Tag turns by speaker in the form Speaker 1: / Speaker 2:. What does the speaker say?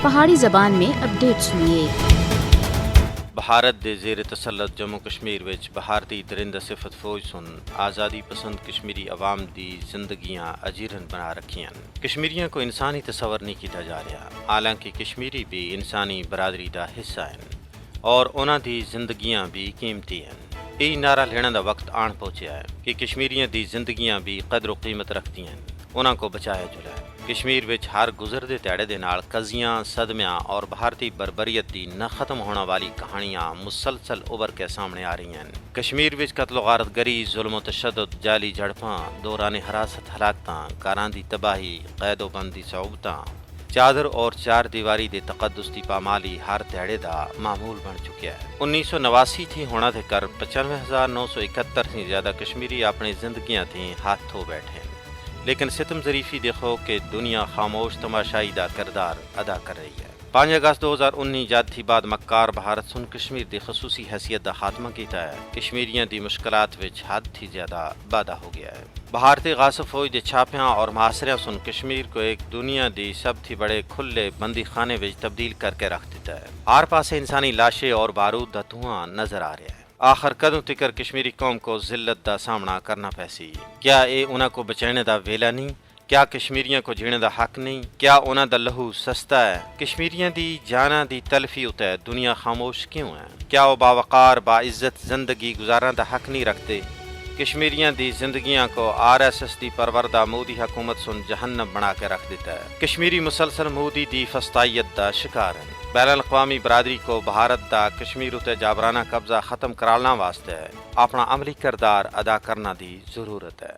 Speaker 1: پہاڑی زبان میں اپڈیٹ سنیے۔
Speaker 2: بھارت دے زیر تسلط جموں کشمیر وچ بھارتی درندہ صفت فوج سن آزادی پسند کشمیری عوام دی زندگیاں اجیرن بنا رکھیاں۔ کشمیریوں کو انسانی تصور نہیں کیتا جا رہا، حالانکہ کشمیری بھی انسانی برادری دا حصہ ہیں اور انہاں دی زندگیاں بھی قیمتی ہیں۔ یہ نعرہ لینے دا وقت آن پہنچیا ہے کہ کشمیریوں دی زندگیاں بھی قدر و قیمت رکھتی ہیں، انہاں کو بچایا جائے۔ کشمیر وچ ہر گزردے تیڑے دے نال قضیاں، صدمیاں اور بھارتی بربریت دی نہ ختم ہونے والی کہانیاں مسلسل ابھر کے سامنے آ رہی ہیں۔ کشمیر وچ قتل و غارت گری، ظلم و تشدد، جعلی جھڑپاں، دوران حراست ہلاکتاں، کاراں دی تباہی، قید و بند دی صعوبتاں، چادر اور چار دیواری دے تقدس دی پامالی ہر تیڑے دا معمول بن چکیا ہے۔ 1989 تھی ہونا دے کر 95,971 سے زیادہ کشمیری اپنی زندگیاں تھیں ہاتھ دھو بیٹھے ہیں، لیکن ستم ظریفی دیکھو کہ دنیا خاموش تماشائی دا کردار ادا کر رہی ہے۔ 5 اگست 2019 جد تھی بعد مکار بھارت سن کشمیر دی خصوصی حیثیت دا خاتمہ کیتا ہے۔ کشمیریاں دی مشکلات وچ حد تھی زیادہ بادہ ہو گیا ہے۔ بھارتی غاصب فوج دے چھاپیاں اور محاصرے سن کشمیر کو ایک دنیا دی سب تھی بڑے کھلے بندی خانے وچ تبدیل کر کے رکھ دیتا ہے۔ ہر پاسے انسانی لاشیں اور بارود دا دھواں نظر آ رہا ہے۔ آخر کدوں تکر کشمیری قوم کو ذلت دا سامنا کرنا پیسی؟ کیا اے انہاں کو بچانے دا ویلا نہیں؟ کیا کشمیریوں کو جینے دا حق نہیں؟ کیا انہاں دا لہو سستا ہے؟ کشمیریوں دی جاناں دی تلفی اتے دنیا خاموش کیوں ہے؟ کیا وہ باوقار باعزت زندگی گزارن دا حق نہیں رکھتے؟ کشمیریوں دی زندگیاں کو RSS دی پروردہ مودی حکومت سن جہنم بنا کے رکھ دیتا ہے۔ کشمیری مسلسل مودی دی فسطائیت دا شکار ہیں۔ بین الاقوامی برادری کو بھارت دا کشمیر اتے جابرانہ قبضہ ختم کرانا واسطے اپنا عملی کردار ادا کرنا دی ضرورت ہے۔